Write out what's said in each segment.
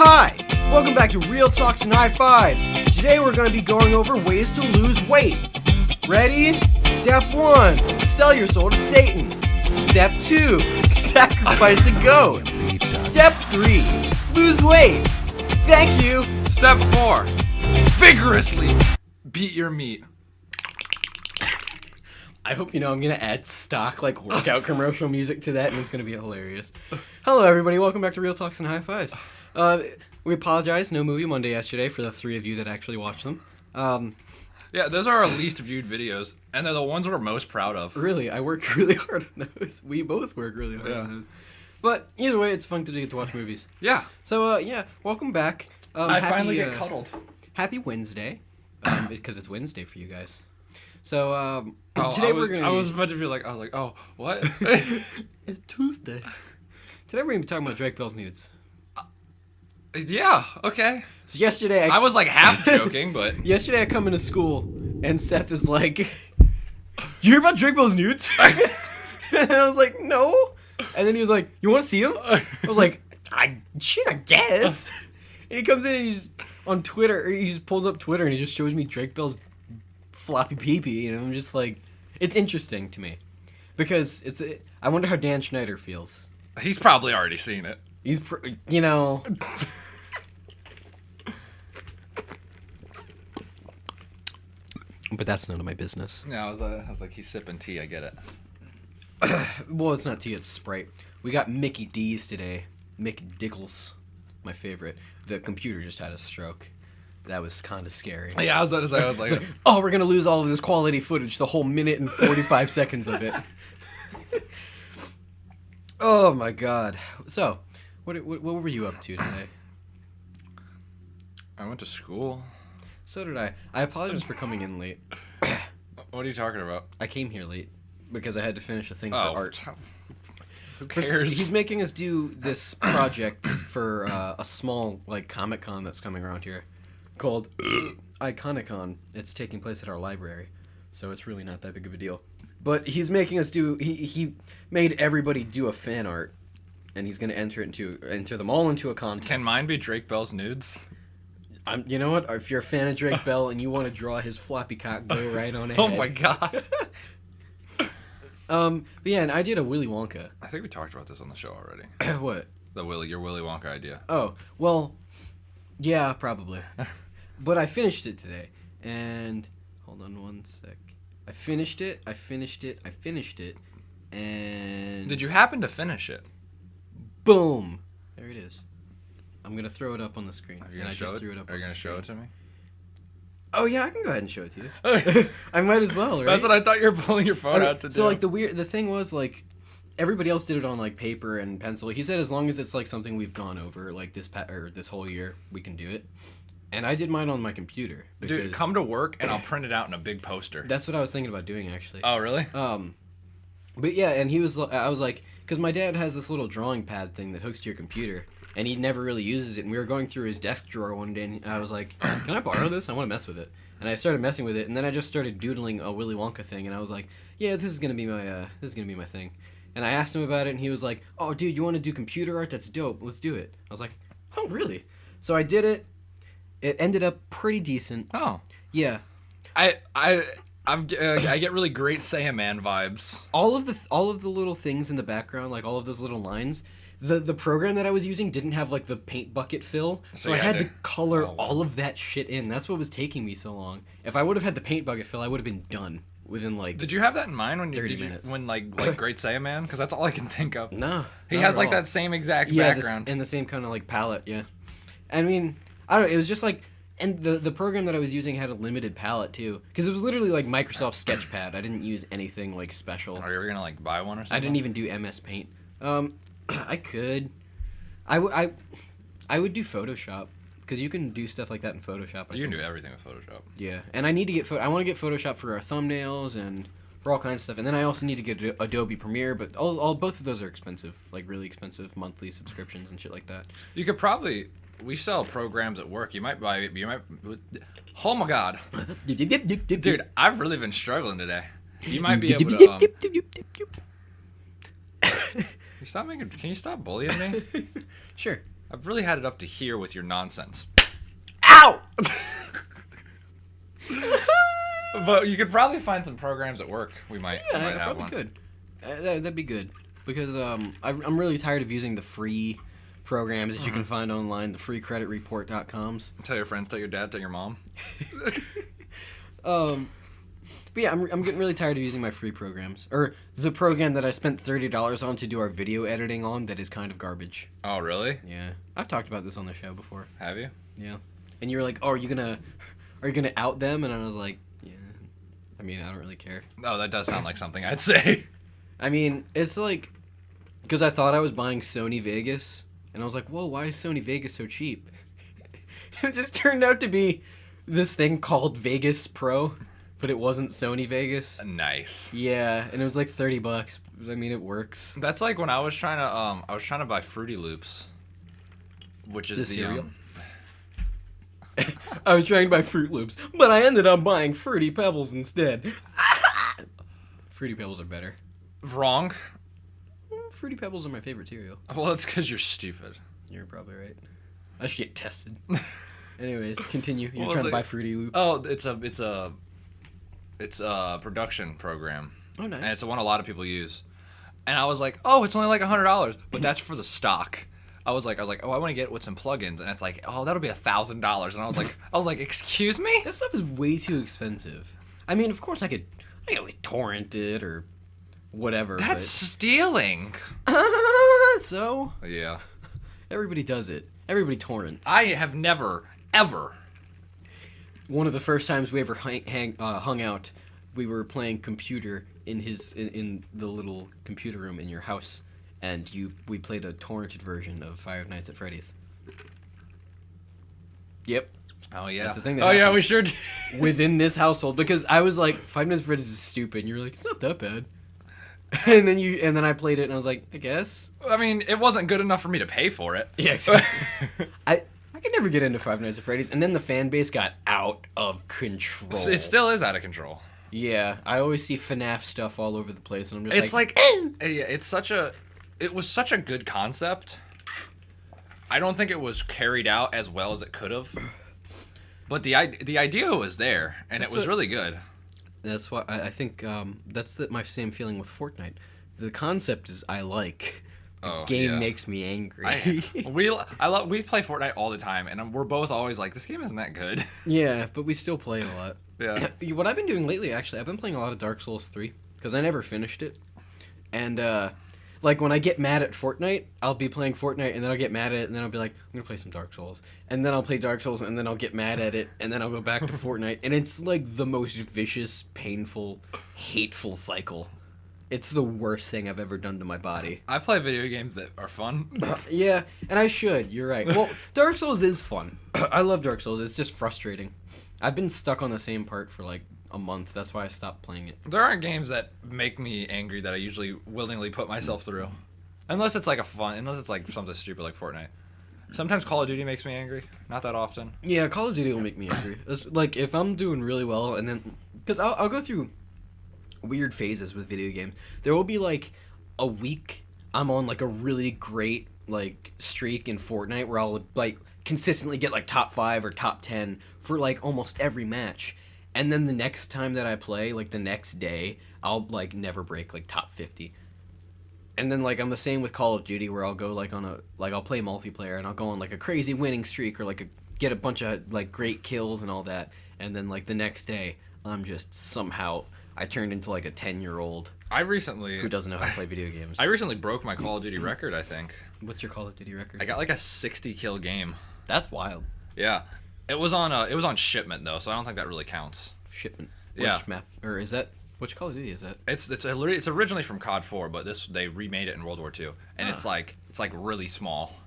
Hi! Welcome back to Real Talks and High Fives. Today we're going to be going over ways to lose weight. Ready? Step 1. Sell your soul to Satan. Step 2. Sacrifice a goat. Step 3. Lose weight. Thank you. Step 4. Vigorously beat your meat. I hope you know I'm going to add stock like workout commercial music to that, and it's going to be hilarious. Hello everybody, welcome back to Real Talks and High Fives. We apologize, no Movie Monday yesterday for the 3 of you that actually watched them. Yeah, those are our least viewed videos, and they're the ones we're most proud of. Really, I work really hard on those. We both work really hard on those. But either way, it's fun to get to watch movies. Yeah. So, yeah, welcome back. I finally get cuddled. Happy Wednesday, because it's Wednesday for you guys. So, today we're going to... I was about to be like, oh, what? It's Tuesday. Today we're going to be talking about Drake Bell's nudes. Yeah, okay. So yesterday... I was like half joking, but... Yesterday I come into school, and Seth is like, you hear about Drake Bell's nudes? And I was like, no. And then he was like, you want to see him? I was like, I guess. And he comes in and he's on Twitter, or he just pulls up Twitter and he just shows me Drake Bell's floppy pee-pee, and I'm just like, it's interesting to me. Because I wonder how Dan Schneider feels. He's probably already seen it. He's, you know... But that's none of my business. Yeah, I was like, he's sipping tea, I get it. Well, it's not tea, it's Sprite. We got Mickey D's today. Mickey Dickles, my favorite. The computer just had a stroke. That was kind of scary. Yeah, I was like, oh, we're going to lose all of this quality footage, the whole minute and 45 seconds of it. Oh, my God. So, what were you up to today? I went to school. So did I. I apologize for coming in late. What are you talking about? I came here late because I had to finish a thing for art. Who cares? He's making us do this project for a small Comic-Con that's coming around here called Iconicon. It's taking place at our library, so it's really not that big of a deal. But he's making us do... He made everybody do a fan art, and he's going to enter them all into a contest. Can mine be Drake Bell's nudes? You know what? If you're a fan of Drake Bell and you want to draw his floppy cock, go right on ahead. Oh my God. But yeah, and I did a Willy Wonka. I think we talked about this on the show already. What? Your Willy Wonka idea. Oh, well, yeah, probably. But I finished it today, and hold on one sec. I finished it, and... Did you happen to finish it? Boom! There it is. I'm going to throw it up on the screen. Are you going to show it? Are you going to show it to me? Oh, yeah, I can go ahead and show it to you. I might as well, right? That's what I thought you were pulling your phone out to do. So, the thing was, everybody else did it on, paper and pencil. He said as long as it's, something we've gone over, this whole year, we can do it. And I did mine on my computer. Dude, come to work and I'll print it out in a big poster. That's what I was thinking about doing, actually. Oh, really? But yeah, and I was like, because my dad has this little drawing pad thing that hooks to your computer, and he never really uses it, and we were going through his desk drawer one day, and I was like, can I borrow this? I want to mess with it. And I started messing with it, and then I just started doodling a Willy Wonka thing, and I was like, yeah, this is gonna be my thing. And I asked him about it, and he was like, oh, dude, you want to do computer art? That's dope. Let's do it. I was like, oh, really? So I did it. It ended up pretty decent. Oh. Yeah. I get really great Saiyaman vibes. All of the little things in the background, all of those little lines, the program that I was using didn't have the paint bucket fill, so I had to color all of that shit in. That's what was taking me so long. If I would have had the paint bucket fill, I would have been done within Did you have that in mind when 30 minutes? When Great Saiyaman? Because that's all I can think of. No. He has that same exact background. And the same kind of palette, yeah. I mean, I don't know, it was just and the program that I was using had a limited palette too, because it was literally Microsoft Sketchpad. I didn't use anything special. Are you ever gonna buy one or something? I didn't even do MS Paint. I could. I would do Photoshop, because you can do stuff like that in Photoshop. You can do everything with Photoshop. Yeah, and I need to get I want to get Photoshop for our thumbnails and for all kinds of stuff, and then I also need to get Adobe Premiere, but both of those are expensive, really expensive monthly subscriptions and shit like that. You could probably. We sell programs at work. You might buy. Oh my God, dude! I've really been struggling today. You might be able to. Can you stop bullying me? Sure. I've really had it up to here with your nonsense. Ow! But you could probably find some programs at work. We might I have probably one. could. That'd be good because I'm really tired of using the free programs that you can find online, the freecreditreport.coms. Tell your friends, tell your dad, tell your mom. But yeah, I'm getting really tired of using my free programs, or the program that I spent $30 on to do our video editing on that is kind of garbage. Oh, really? Yeah, I've talked about this on the show before. Have you? Yeah, and you were like, "Oh, are you gonna out them?" And I was like, "Yeah, I mean, I don't really care." Oh, that does sound like something I'd say. I mean, it's like because I thought I was buying Sony Vegas, and I was like, "Whoa, why is Sony Vegas so cheap?" It just turned out to be this thing called Vegas Pro. But it wasn't Sony Vegas. Nice. Yeah, and it was like $30. I mean, it works. That's like when I was trying to buy Fruity Loops, which is The the cereal? I was trying to buy Fruit Loops, but I ended up buying Fruity Pebbles instead. Fruity Pebbles are better. wrong. Fruity Pebbles are my favorite cereal. Well, it's because you're stupid. You're probably right. I should get tested. Anyways, continue. You're What was trying to it? buy Fruity Loops. Oh, it's a production program. Oh, nice. And it's one a lot of people use. And I was like, oh, it's only like $100, but that's for the stock. I was like, oh, I want to get it with some plugins, and it's like, oh, that'll be $1,000. And I was like, excuse me? That stuff is way too expensive. I mean, of course I could like torrent it or whatever. That's stealing. So Yeah. everybody does it. Everybody torrents. I have never, ever. One of the first times we ever hung out, we were playing computer in the little computer room in your house, and we played a torrented version of Five Nights at Freddy's. Yep. Oh, yeah. That's the thing that oh, yeah, happened. we sure did. Within this household, because I was like, Five Nights at Freddy's is stupid, and you're like, it's not that bad. and then I played it, and I was like, I guess. I mean, it wasn't good enough for me to pay for it. Yeah, exactly. I could never get into Five Nights at Freddy's, and then the fan base got out of control. It still is out of control. Yeah, I always see FNAF stuff all over the place, and I'm just It's like yeah, it was such a good concept. I don't think it was carried out as well as it could have. But the idea was there, and it was really good. That's why I think that's my same feeling with Fortnite. The concept is I like. Oh, Game yeah. makes me angry. We play Fortnite all the time, and we're both always like, this game isn't that good. Yeah, but we still play it a lot. Yeah. What I've been doing lately, actually, I've been playing a lot of Dark Souls 3 because I never finished it. And like when I get mad at Fortnite, I'll be playing Fortnite, and then I'll get mad at it, and then I'll be like, I'm gonna play some Dark Souls, and then I'll play Dark Souls, and then I'll get mad at it, and then I'll go back to Fortnite, and it's like the most vicious, painful, hateful cycle. It's the worst thing I've ever done to my body. I play video games that are fun. Yeah, and I should. You're right. Well, Dark Souls is fun. I love Dark Souls. It's just frustrating. I've been stuck on the same part for like a month. That's why I stopped playing it. There aren't games that make me angry that I usually willingly put myself through. Unless it's like something stupid like Fortnite. Sometimes Call of Duty makes me angry. Not that often. Yeah, Call of Duty will make me angry. It's like if I'm doing really well, and then because I'll go through weird phases with video games. There will be like a week I'm on like a really great like streak in Fortnite where I'll like consistently get like top 5 or top 10 for like almost every match. And then the next time that I play, like the next day, I'll like never break like top 50. And then like I'm the same with Call of Duty where I'll go like I'll play multiplayer and I'll go on like a crazy winning streak or like get a bunch of like great kills and all that. And then like the next day I'm just somehow I turned into like a 10-year-old who doesn't know how to play video games. I recently broke my Call of Duty record, I think. What's your Call of Duty record? I got like a 60 kill game. That's wild. Yeah. It was on shipment though, so I don't think that really counts. Shipment. Yeah. Which map or is that which Call of Duty is that? It's originally from COD 4, but they remade it in World War II, and it's like really small,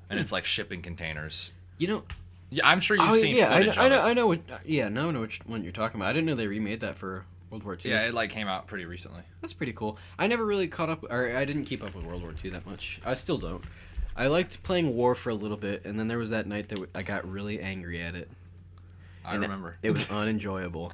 and it's like shipping containers. You know. Yeah, I'm sure you've seen footage of it. I know. Now I know which one you're talking about. I didn't know they remade that for World War II. Yeah, it like came out pretty recently. That's pretty cool. I never really caught up, or I didn't keep up with World War II that much. I still don't. I liked playing War for a little bit, and then there was that night that I got really angry at it. I remember. It was unenjoyable.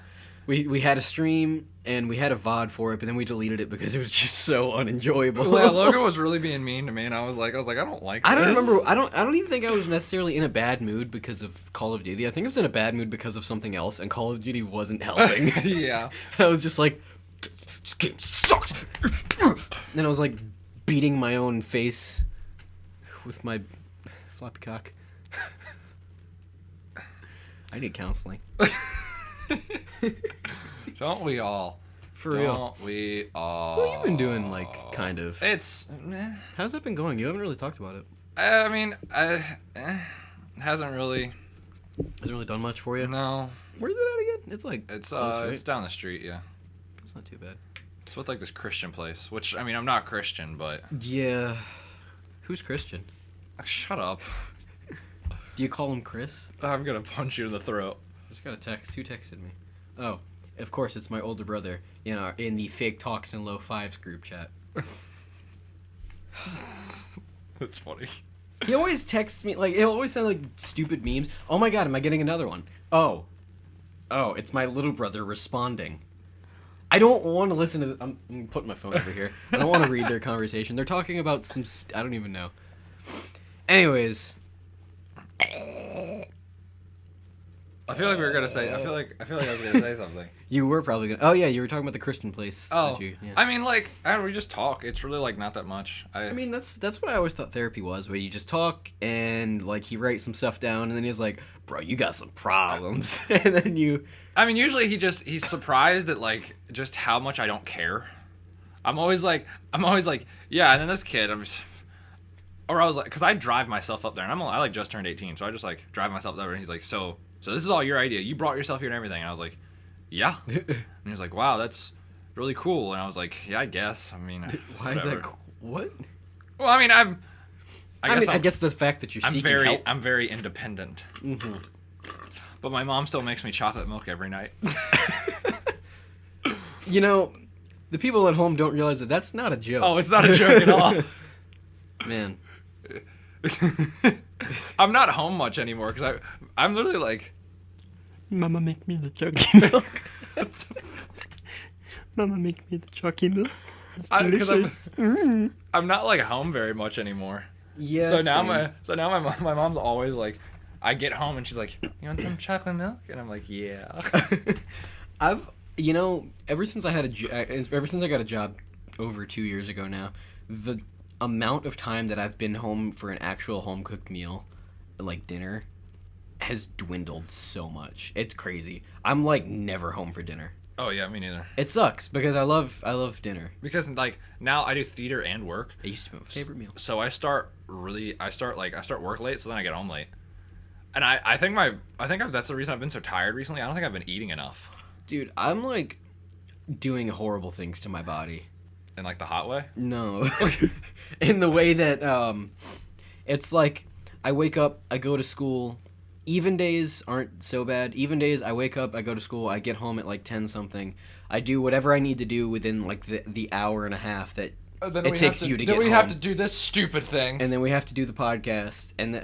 we had a stream and we had a VOD for it, but then we deleted it because it was just so unenjoyable. Yeah, Logan was really being mean to me, and I was like, I don't like this. I don't remember. I don't even think I was necessarily in a bad mood because of Call of Duty. I think I was in a bad mood because of something else, and Call of Duty wasn't helping. Yeah. I was just like, this game sucks. And I was like beating my own face with my floppy cock. I need counseling. Don't we all? For real. Don't we all? Well, you've been doing like kind of. It's. How's that been going? You haven't really talked about it. I mean, hasn't really. Hasn't really done much for you. No. Where's it at again? It's like It's close, right? it's down the street. Yeah. It's not too bad. It's with like this Christian place, which I mean, I'm not Christian, but Yeah. Who's Christian? shut up. Do you call him Chris? I'm gonna punch you in the throat. I just got a text. Who texted me? Oh, of course, it's my older brother in the Fake Talks and Low Fives group chat. That's funny. He always texts me, like, he'll always send, like, stupid memes. Oh my god, am I getting another one? Oh, it's my little brother responding. I don't want to listen to I'm putting my phone over here. I don't want to read their conversation. They're talking about some I don't even know. Anyways. I feel like we were gonna say. I feel like I was gonna say something. You were probably gonna. Oh yeah, you were talking about the Christian place. Oh, that you, yeah. I mean, like, we just talk. It's really like not that much. I mean, that's what I always thought therapy was, where you just talk and like he writes some stuff down, and then he's like, "Bro, you got some problems," and then you. I mean, usually he's surprised at like just how much I don't care. I'm always like, yeah. And then this kid, or I was like, because I drive myself up there, and I like just turned 18, so I just like drive myself up there, and he's like, so this is all your idea. You brought yourself here and everything. And I was like, yeah. And he was like, wow, that's really cool. And I was like, yeah, I guess. I mean, why is that? What? Well, I mean, I guess the fact that you're seeking help. I'm very independent. Mm-hmm. But my mom still makes me chocolate milk every night. You know, the people at home don't realize that that's not a joke. Oh, it's not a joke at all. Man. I'm not home much anymore because I'm literally like, Mama, make me the chunky milk. Mama, make me the chunky milk. It's delicious. I'm not like home very much anymore. Yeah. So now my mom's always like, I get home and she's like, you want some chocolate milk? And I'm like, yeah. Ever since I got a job over 2 years ago now, the amount of time that I've been home for an actual home cooked meal, like dinner, has dwindled so much. It's crazy. I'm like never home for dinner. Oh yeah, me neither. It sucks because I love dinner. Because like now I do theater and work. It used to be my favorite meal. So I start work late, so then I get home late. And I think that's the reason I've been so tired recently. I don't think I've been eating enough. Dude, I'm like doing horrible things to my body. In like the hot way? No. In the way that it's like I wake up, I go to school. Even days aren't so bad. Even days I wake up, I go to school, I get home at like 10 something. I do whatever I need to do within like the hour and a half that it takes you to get home. Then we have to do this stupid thing. And then we have to do the podcast. And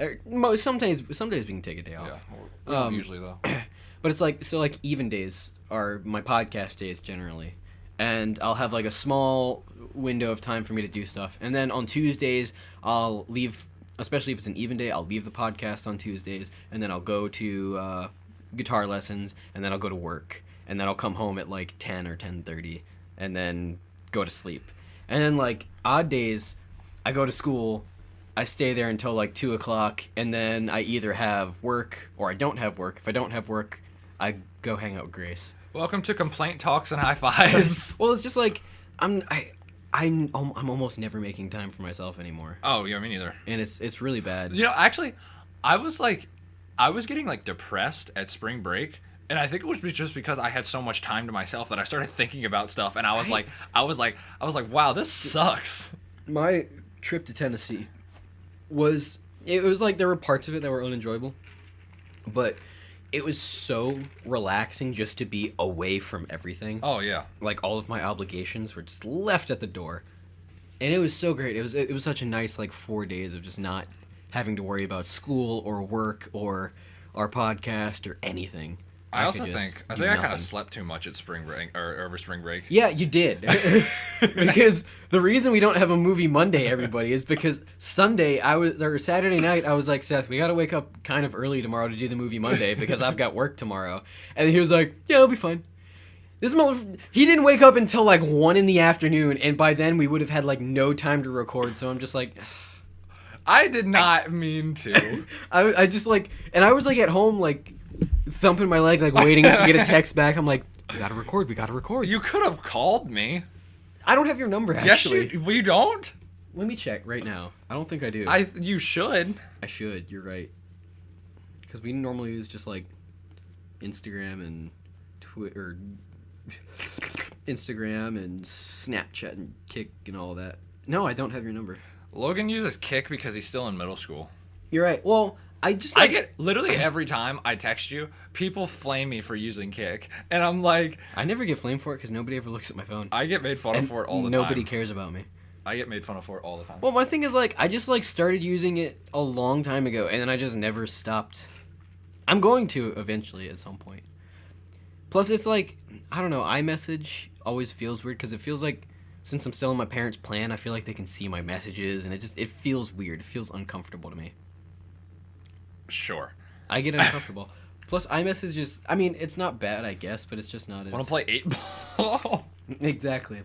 some days we can take a day off. Yeah, we don't usually though. But it's like, so like even days are my podcast days generally. And I'll have like a small window of time for me to do stuff. And then on Tuesdays, I'll leave, especially if it's an even day, I'll leave the podcast on Tuesdays. And then I'll go to guitar lessons. And then I'll go to work. And then I'll come home at like 10 or 10:30. And then go to sleep. And then like odd days, I go to school. I stay there until like 2 o'clock. And then I either have work or I don't have work. If I don't have work, I go hang out with Grace. Welcome to Complaint Talks and High Fives. Well, it's just like I'm almost never making time for myself anymore. Oh, yeah, me neither. And it's really bad. You know, actually, I was getting like depressed at spring break, and I think it was just because I had so much time to myself that I started thinking about stuff, and I was like, wow, this sucks. My trip to Tennessee was like there were parts of it that were unenjoyable, but it was so relaxing just to be away from everything. Oh yeah. Like all of my obligations were just left at the door. And it was so great. It was such a nice like 4 days of just not having to worry about school or work or our podcast or anything. I could also just think I do think I kind nothing. of slept too much at spring break or over spring break. Yeah, you did. Because the reason we don't have a movie Monday, everybody, is because Saturday night, I was like, Seth, we gotta wake up kind of early tomorrow to do the movie Monday because I've got work tomorrow. And he was like, yeah, it'll be fine. He didn't wake up until like 1 in the afternoon, and by then we would have had like no time to record. So I'm just like, I did not mean to. I just like, and I was like at home like thumping my leg, like waiting to get a text back. I'm like, we gotta record. You could have called me. I don't have your number actually. Yes, we don't. Let me check right now. I don't think I do. You should. I should. You're right. Because we normally use just like Instagram and Twitter, Instagram and Snapchat and Kick and all that. No, I don't have your number. Logan uses Kick because he's still in middle school. You're right. Well, I get literally every time I text you, people flame me for using Kick, and I'm like, I never get flamed for it because nobody ever looks at my phone. I get made fun of for it all the time. Nobody cares about me. I get made fun of for it all the time. Well, my thing is like I just like started using it a long time ago, and then I just never stopped. I'm going to eventually at some point. Plus, it's like I don't know. iMessage always feels weird because it feels like since I'm still in my parents' plan, I feel like they can see my messages, and it feels weird. It feels uncomfortable to me. Sure. I get uncomfortable. Plus, iMessage is, I mean, it's not bad, I guess, but it's just not as... Want to play 8-ball? Exactly.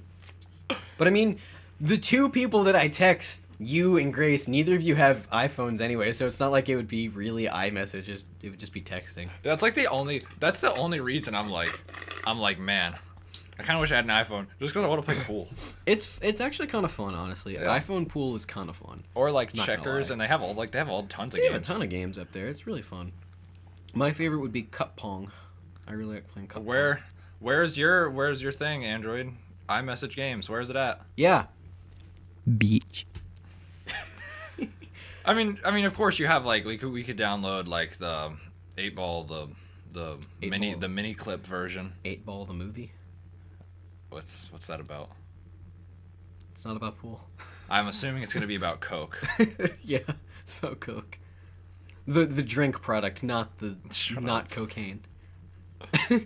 But I mean, the two people that I text, you and Grace, neither of you have iPhones anyway, so it's not like it would be really iMessage. It would just be texting. That's the only reason I'm like, man, I kind of wish I had an iPhone just because I want to play pool. It's actually kind of fun, honestly. Yeah. iPhone pool is kind of fun. Or like Not gonna checkers, lie. and they have all tons of They games. have a ton of games up there. It's really fun. My favorite would be Cup Pong. I really like playing Cup Pong. Where's your thing, Android? iMessage games. Where's it at? Yeah. Beach. I mean, of course you have like we could download like the 8-ball the mini clip version. 8-Ball the movie. What's that about? It's not about pool. I'm assuming it's gonna be about Coke. Yeah, it's about Coke. The drink product, not Shut not up. cocaine. You're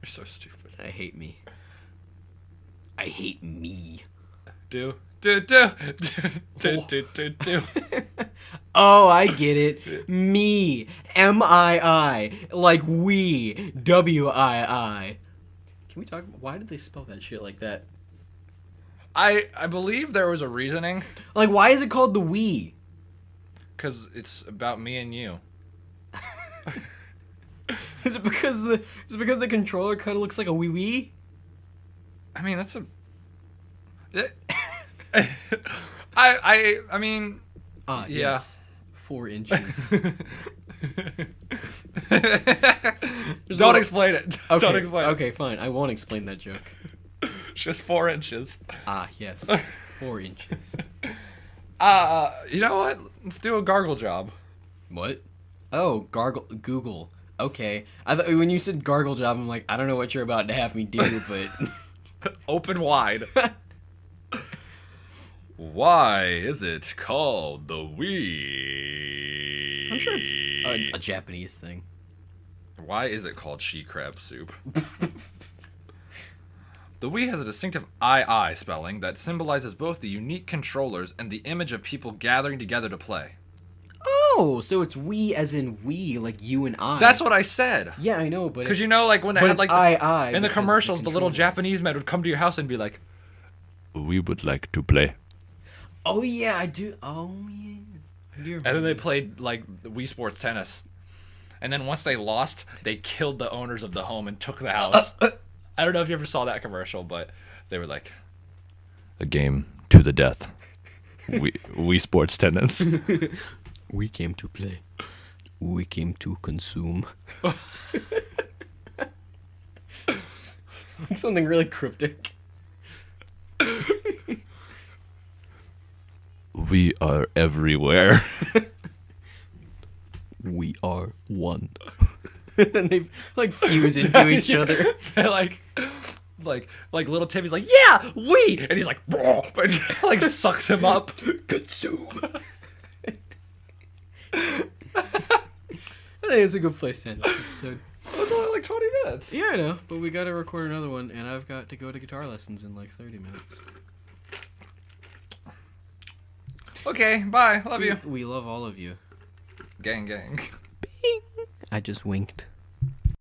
so stupid. I hate me. I hate me. Do. Oh, I get it. Me. M-I-I. Like we. W-I-I. Can we talk about why did they spell that shit like that? I believe there was a reasoning, Like, why is it called the we? because it's about me and you. Is it because the controller kind of looks like a wee wee? I mean, that's a. I mean. Ah, Yeah. yes. 4 inches. Don't explain it. Okay, Don't explain it. okay, fine. I won't explain that joke. Just 4 inches. Ah, yes. 4 inches. You know what? Let's do a gargle job. What? Oh, Google. Okay. I thought when you said gargle job, I'm like, I don't know what you're about to have me do, but Open wide. Why is it called the Wii? I'm sure it's a Japanese thing. Why is it called she crab soup? The Wii has a distinctive II spelling that symbolizes both the unique controllers and the image of people gathering together to play. Oh, so it's we as in we, like you and I. That's what I said. Yeah, I know, but Because you know, like when they but had it's like I in the because commercials, the little controller. Japanese men would come to your house and be like, We would like to play. Oh yeah, I do. Oh yeah. and then they played like Wii Sports Tennis, and then once they lost, they killed the owners of the home and took the house. I don't know if you ever saw that commercial, but they were like, A game to the death. We sports tennis. We came to play. We came to consume. Something really cryptic. We are everywhere. We are one. And they like fuse into each other. they're like little Timmy's like, yeah, we, and he's like, raw, and like sucks him up. Consume. I think it's a good place to end the episode. That's like 20 minutes. Yeah, I know, but we got to record another one, and I've got to go to guitar lessons in like 30 minutes. Okay, bye. Love you. We love all of you. Gang, gang. I just winked.